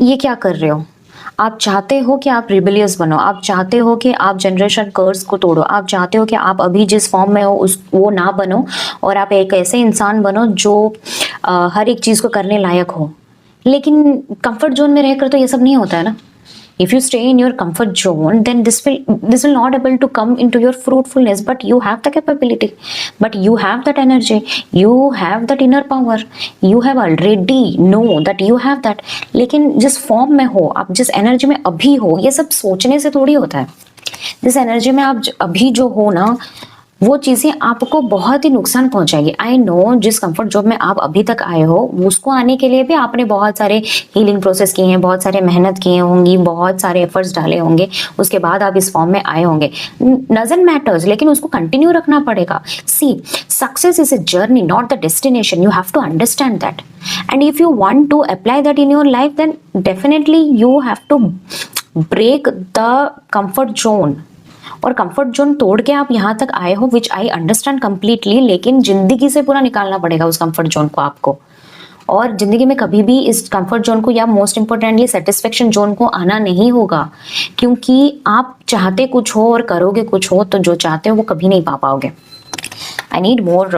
ये क्या कर रहे हो? आप चाहते हो कि आप रिबेलियस बनो, आप चाहते हो कि आप जनरेशन कर्स को तोड़ो, आप चाहते हो कि आप अभी जिस फॉर्म में हो उस वो ना बनो और आप एक ऐसे इंसान बनो जो हर एक चीज को करने लायक हो। लेकिन कंफर्ट जोन में रहकर तो ये सब नहीं होता है ना। If you stay in your comfort zone, then this will not able to come into your fruitfulness, but you have the capability, but you have that energy, you have that inner power, you have already know that you have that। लेकिन जिस form में हो आप, जिस energy में अभी हो, ये सब सोचने से थोड़ी होता है। जिस एनर्जी में आप अभी जो हो ना, वो चीजें आपको बहुत ही नुकसान पहुंचाएगी। आई नो जिस कंफर्ट जोन में आप अभी तक आए हो, उसको आने के लिए भी आपने बहुत सारे हीलिंग प्रोसेस किए हैं, बहुत सारे मेहनत किए होंगी, बहुत सारे एफर्ट्स डाले होंगे, उसके बाद आप इस फॉर्म में आए होंगे। डजंट मैटर्स, लेकिन उसको कंटिन्यू रखना पड़ेगा। See, success is a journey, not the destination. You have to understand that, and if you want to apply that in your life, then definitely you have to break the comfort zone. और comfort zone तोड़ के आप यहाँ तक आए हो, विच I understand completely, लेकिन जिंदगी से पूरा निकालना पड़ेगा उस कंफर्ट जोन को आपको। और जिंदगी में कभी भी इस कंफर्ट जोन को, या मोस्ट इंपॉर्टेंटली सेटिस्फेक्शन जोन को आना नहीं होगा, क्योंकि आप चाहते कुछ हो और करोगे कुछ हो, तो जो चाहते हो वो कभी नहीं पा पाओगे। I need more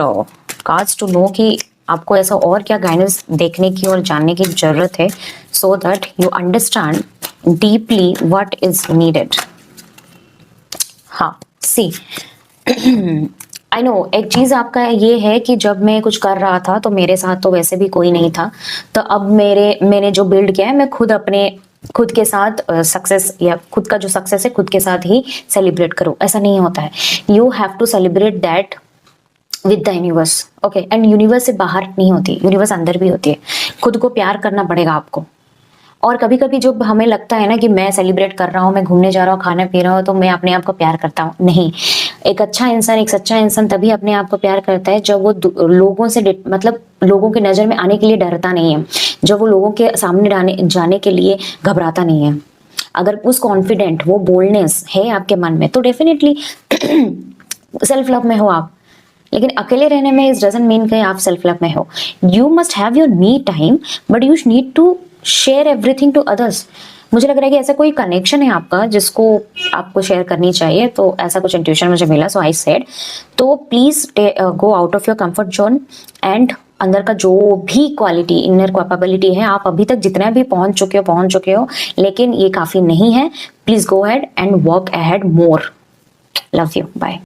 cards to know कि आपको ऐसा और क्या गाइडेंस देखने की और जानने की जरूरत है, so that you understand deeply what is needed. हाँ, सी, आई नो एक चीज आपका ये है कि जब मैं कुछ कर रहा था तो मेरे साथ तो वैसे भी कोई नहीं था, तो अब मैंने जो बिल्ड किया है, मैं खुद के साथ सक्सेस, या खुद का जो सक्सेस है खुद के साथ ही सेलिब्रेट करूं। ऐसा नहीं होता है। You have to celebrate that with the universe, okay. And universe से बाहर नहीं होती, यूनिवर्स अंदर भी होती है। खुद को प्यार करना पड़ेगा आपको। और कभी कभी जब हमें लगता है ना कि मैं सेलिब्रेट कर रहा हूँ, मैं घूमने जा रहा हूँ, खाना पी रहा हूँ, तो मैं अपने आप को प्यार करता हूँ, नहीं। एक अच्छा इंसान, एक सच्चा इंसान तभी अपने आप को प्यार करता है जब वो लोगों से मतलब लोगों की नजर में आने के लिए डरता नहीं है, जब वो लोगों के सामने जाने के लिए घबराता नहीं है। अगर उस कॉन्फिडेंट, वो बोल्डनेस है आपके मन में, तो डेफिनेटली सेल्फ लव में हो आप। लेकिन अकेले रहने में इज डजंट मीन कि आप सेल्फ लव में हो। You must have your me time, but you need to share everything to others. मुझे लग रहा है कि ऐसा कोई कनेक्शन है आपका जिसको आपको शेयर करनी चाहिए, तो ऐसा कुछ इंट्यूशन मुझे मिला, सो आई सेड। तो please go out of your comfort zone, and अंदर का जो भी क्वालिटी, इनर कैपेबिलिटी है, आप अभी तक जितना भी पहुंच चुके हो, लेकिन ये काफी नहीं है। Please go ahead and work ahead more. Love you, bye.